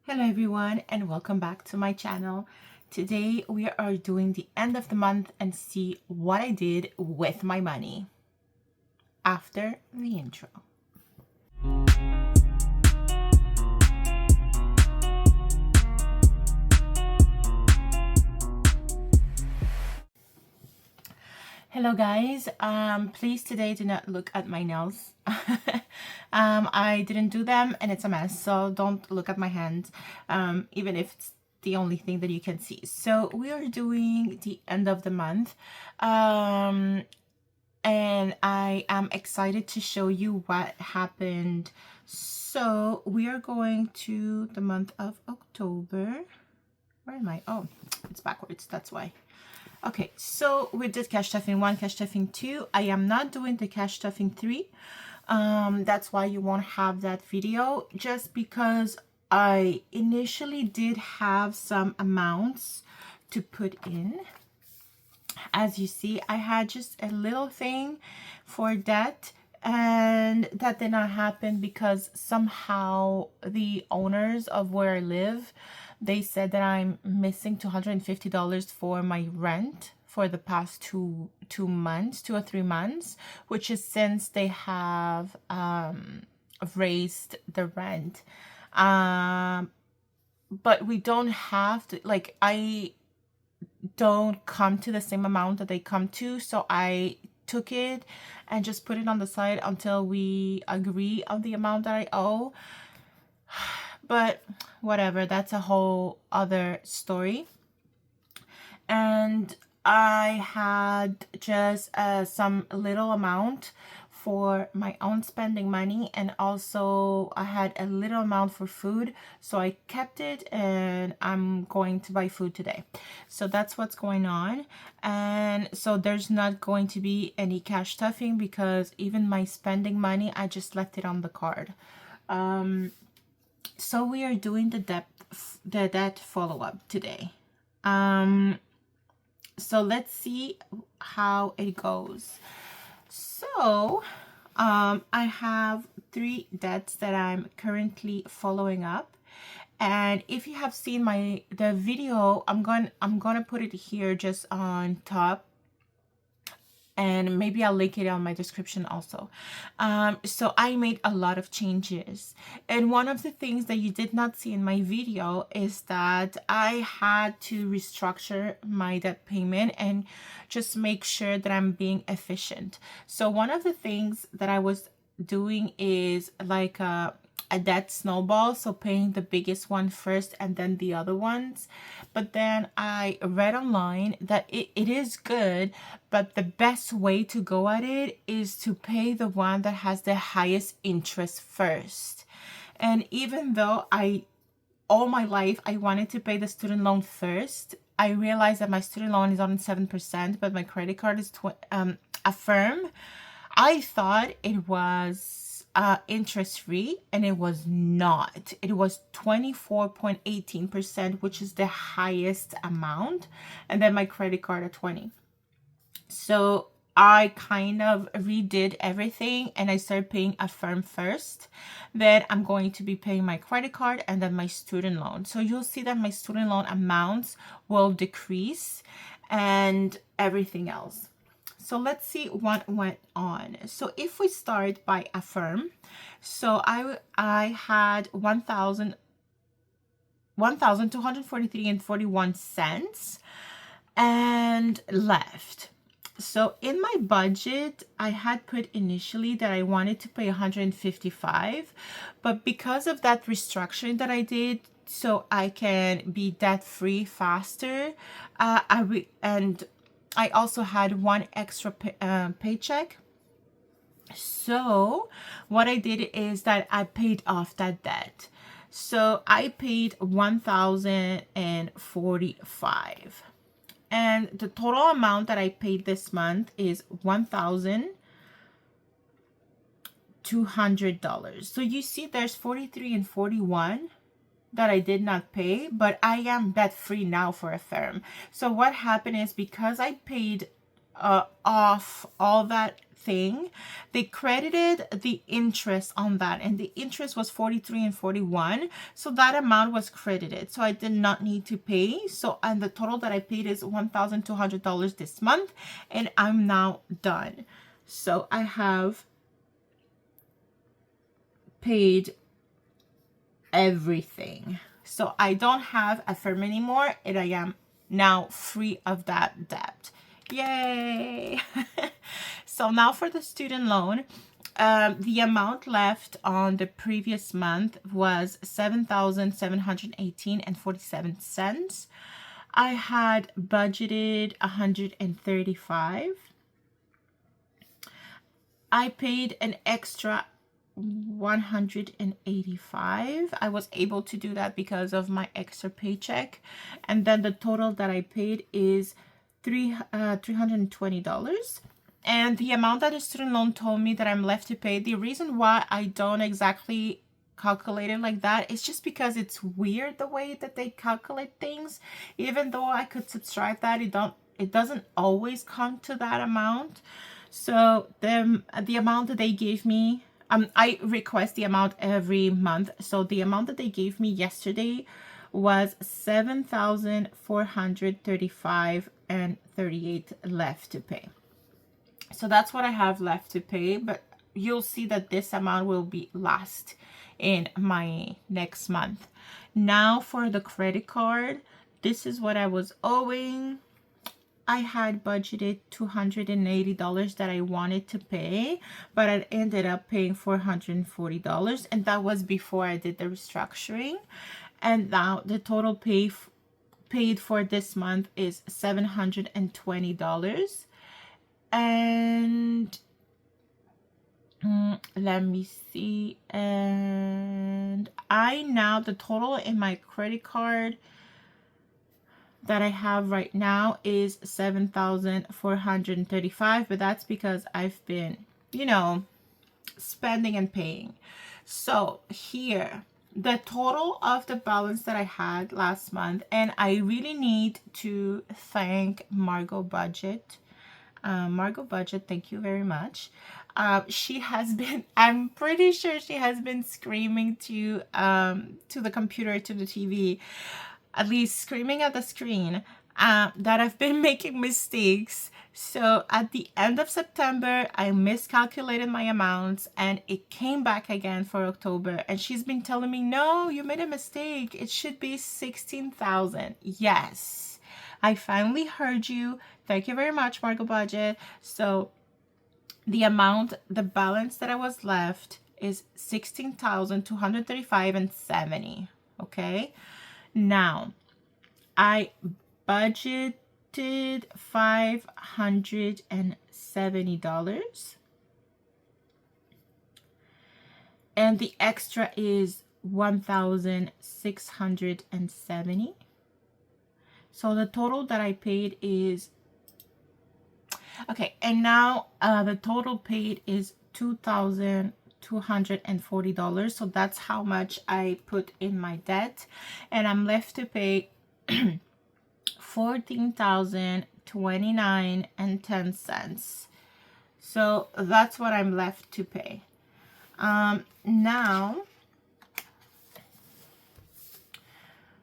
Hello everyone and welcome back to my channel. Today we are doing the end of the month and see what I did with my money after the intro. Hello guys, please today do not look at my nails. I didn't do them and it's a mess, so don't look at my hands, even if it's the only thing that you can see. So we are doing the end of the month, and I am excited to show you what happened. So we are going to the month of October. Where am I? Oh, it's backwards, that's why. Okay, so we did cash stuffing 1, cash stuffing 2. I am not doing the cash stuffing 3. That's why you won't have that video, just because I initially did have some amounts to put in. As you see, I had just a little thing for debt, and that did not happen because somehow the owners of where I live, they said that I'm missing $250 for my rent for the past two or 3 months, which is since they have raised the rent. But we don't have to, like, I don't come to the same amount that they come to, so I took it and just put it on the side until we agree on the amount that I owe. But whatever, that's a whole other story. And I had just some little amount for my own spending money, and also I had a little amount for food, so I kept it and I'm going to buy food today. So that's what's going on. And so there's not going to be any cash stuffing because even my spending money, I just left it on the card. So we are doing the debt follow-up today. So let's see how it goes. So I have 3 debts that I'm currently following up, and if you have seen the video, I'm gonna put it here just on top, and maybe I'll link it on my description also. So I made a lot of changes, and one of the things that you did not see in my video is that I had to restructure my debt payment and just make sure that I'm being efficient. So one of the things that I was doing is like a debt snowball, so paying the biggest one first and then the other ones. But then I read online that it is good, but the best way to go at it is to pay the one that has the highest interest first. And even though all my life I wanted to pay the student loan first, I realized that my student loan is on 7%, but my credit card is Affirm. I thought it was interest free, and it was not. It was 24.18%, which is the highest amount, and then my credit card at 20. So I kind of redid everything and I started paying Affirm first. Then I'm going to be paying my credit card and then my student loan. So you'll see that my student loan amounts will decrease and everything else. So let's see what went on. So if we start by Affirm, so I had 1,243.41 cents and left. So in my budget, I had put initially that I wanted to pay 155, but because of that restructuring that I did, so I can be debt free faster, and I also had one extra paycheck. So what I did is that I paid off that debt. So I paid 1,045. And the total amount that I paid this month is $1,200. So you see there's 43 and 41 that I did not pay, but I am debt free now for Affirm. So what happened is, because I paid off all that thing, they credited the interest on that, and the interest was 43 and 41, so that amount was credited, so I did not need to pay. So, and the total that I paid is $1,200 this month, and I'm now done. So I have paid everything, so I don't have a firm anymore, and I am now free of that debt. Yay! So now for the student loan, the amount left on the previous month was $7,718.47. I had budgeted $135. I paid an extra $185. I was able to do that because of my extra paycheck, and then the total that I paid is $320. And the amount that the student loan told me that I'm left to pay, the reason why I don't exactly calculate it like that is just because it's weird the way that they calculate things. Even though I could subtract that, it doesn't always come to that amount. So the amount that they gave me, I request the amount every month. So the amount that they gave me yesterday was $7,435.38 left to pay. So that's what I have left to pay, but you'll see that this amount will be last in my next month. Now for the credit card, this is what I was owing. I had budgeted $280 that I wanted to pay, but I ended up paying $440, and that was before I did the restructuring. And now the total paid for this month is $720. And let me see, and the total in my credit card that I have right now is $7,435, but that's because I've been, spending and paying. So here, the total of the balance that I had last month, and I really need to thank Margot Budget. Margot Budget, thank you very much. She has been, I'm pretty sure she has been screaming to the computer, to the TV, at least screaming at the screen, that I've been making mistakes. So at the end of September, I miscalculated my amounts, and it came back again for October. And she's been telling me, no, you made a mistake. It should be 16,000. Yes, I finally heard you. Thank you very much, Margot Budget. So the balance that I was left is $16,235.70. Okay. Now I budgeted $570, and the extra is $1,670. So the total that I paid is okay, and now the total paid is $2,240. So that's how much I put in my debt, and I'm left to pay $14,029.10. So that's what I'm left to pay. Now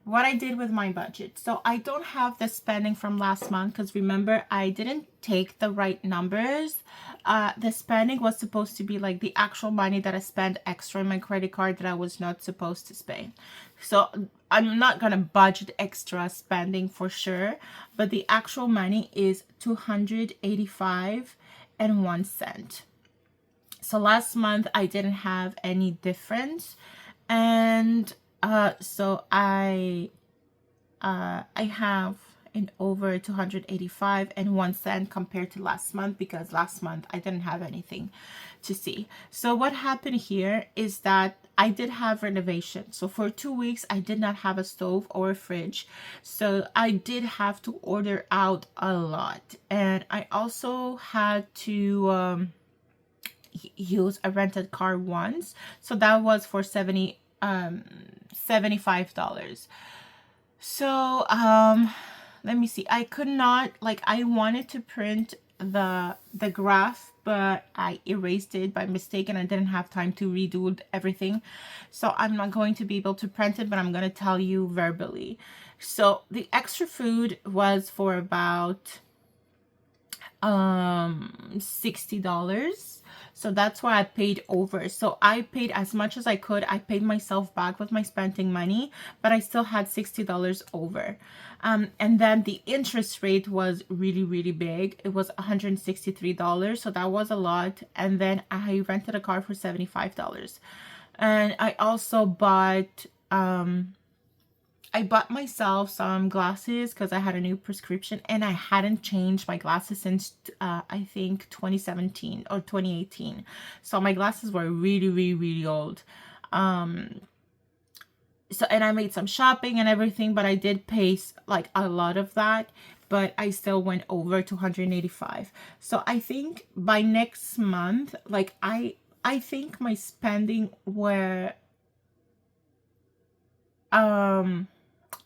what I did with my budget. So I don't have the spending from last month because remember, I didn't take the right numbers. The spending was supposed to be like the actual money that I spent extra in my credit card that I was not supposed to spend. So I'm not going to budget extra spending for sure, but the actual money is $285.01. So last month I didn't have any difference, and so I have an over $285.01 compared to last month, because last month I didn't have anything to see. So what happened here is that I did have renovation. So for 2 weeks I did not have a stove or a fridge, so I did have to order out a lot, and I also had to use a rented car once, so that was for $75. So let me see, I could not, like, I wanted to print the graph, but I erased it by mistake and I didn't have time to redo everything. So I'm not going to be able to print it, but I'm going to tell you verbally. So the extra food was for about $60. So that's why I paid over. So I paid as much as I could. I paid myself back with my spending money, but I still had $60 over. And then the interest rate was really, really big. It was $163. So that was a lot. And then I rented a car for $75. And I also bought myself some glasses because I had a new prescription and I hadn't changed my glasses since I think 2017 or 2018. So my glasses were really, really, really old. So, and I made some shopping and everything, but I did pay like a lot of that, but I still went over $285. So I think by next month, like I think my spending were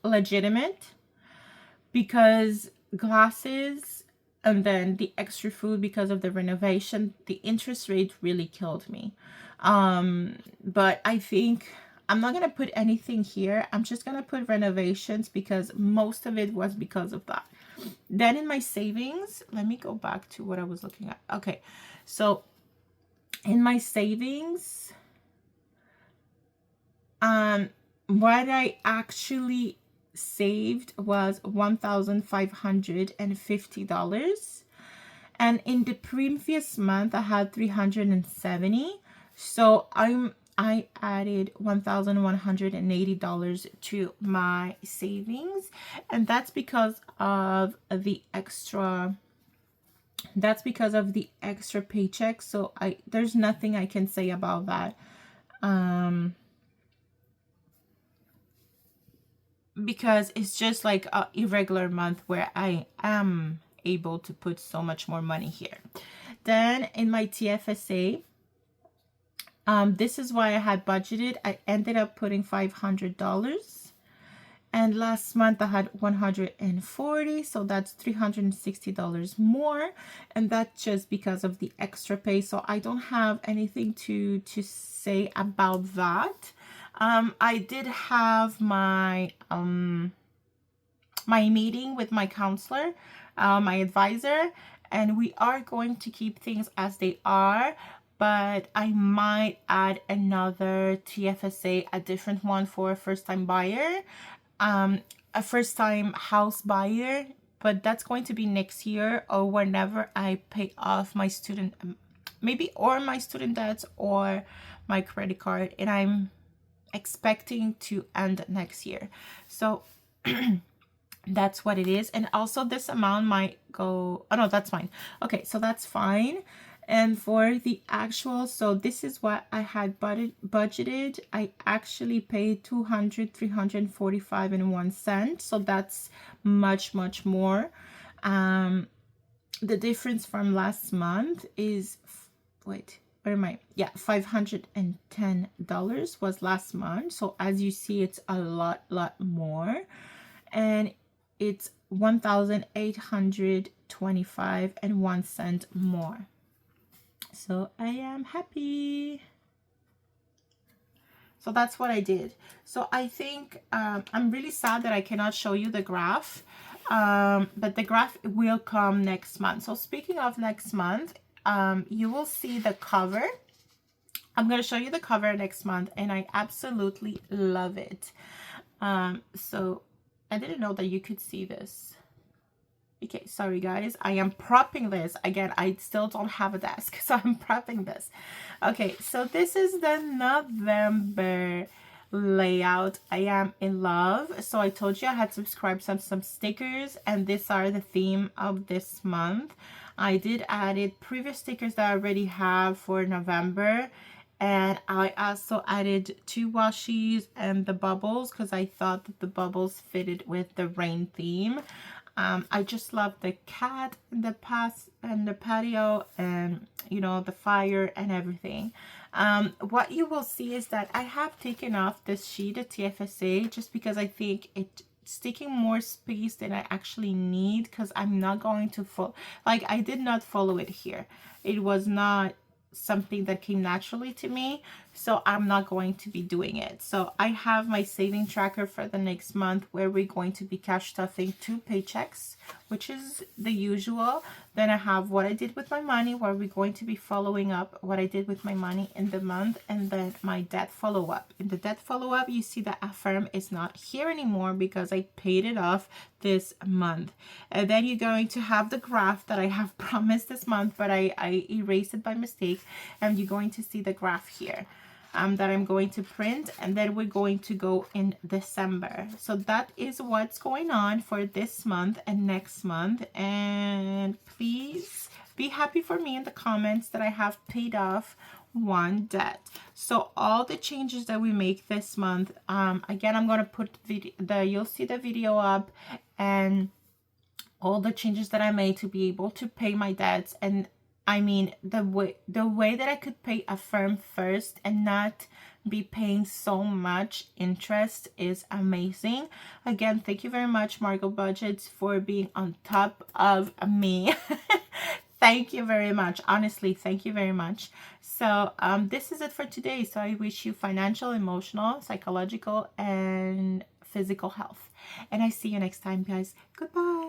legitimate, because glasses and then the extra food because of the renovation, the interest rate really killed me. But I think I'm not gonna put anything here. I'm just gonna put renovations because most of it was because of that. Then in my savings, let me go back to what I was looking at. Okay, so in my savings, what I actually saved was $1,550, and in the previous month I had $370. So I added $1,180 to my savings, and that's because of the extra paycheck. So there's nothing I can say about that. Because it's just like a irregular month where I am able to put so much more money here. Then in my TFSA, this is why I had budgeted. I ended up putting $500, and last month I had $140, so that's $360 more, and that's just because of the extra pay. So I don't have anything to say about that. I did have my my meeting with my counselor, my advisor, and we are going to keep things as they are, but I might add another TFSA, a different one for a first-time buyer, a first-time house buyer, but that's going to be next year or whenever I pay off my student, maybe, or my student debts or my credit card, and I'm expecting to end next year. So that's what it is. And also this amount might go, oh no, that's fine. Okay, so that's fine. And for the actual, so this is what I had budgeted. I actually paid $345.01. So that's much more. The difference from last month is, wait, where am I? Yeah, $510 was last month. So as you see, it's a lot more, and it's $1,825.01 more. So I am happy. So that's what I did. So I think I'm really sad that I cannot show you the graph, but the graph will come next month. So speaking of next month, you will see the cover. I'm going to show you the cover next month, and I absolutely love it. So I didn't know that you could see this. Okay, sorry guys, I am propping this. Again, I still don't have a desk, so I'm propping this. Okay, so this is the November layout. I am in love. So I told you I had subscribed some stickers, and these are the theme of this month. I did added previous stickers that I already have for November, and I also added 2 washies and the bubbles because I thought that the bubbles fitted with the rain theme. I just love the cat and the patio, and you know, the fire and everything. What you will see is that I have taken off this sheet of TFSA just because I think it's it's taking more space than I actually need, because I'm not going to follow, like, I did not follow it here. It was not something that came naturally to me, so I'm not going to be doing it. So I have my saving tracker for the next month, where we're going to be cash stuffing 2 paychecks, which is the usual. Then I have what I did with my money, where we're going to be following up what I did with my money in the month, and then my debt follow-up. In the debt follow-up, you see that Affirm is not here anymore because I paid it off this month. And then you're going to have the graph that I have promised this month, but I erased it by mistake, and you're going to see the graph here. That I'm going to print, and then we're going to go in December. So that is what's going on for this month and next month. And please be happy for me in the comments that I have paid off 1 debt. So all the changes that we make this month, again, I'm going to put you'll see the video up, and all the changes that I made to be able to pay my debts. And I mean, the way that I could pay Affirm first and not be paying so much interest is amazing. Again, thank you very much, Margot Budgets, for being on top of me. Thank you very much. Honestly, thank you very much. So this is it for today. So I wish you financial, emotional, psychological, and physical health. And I see you next time, guys. Goodbye.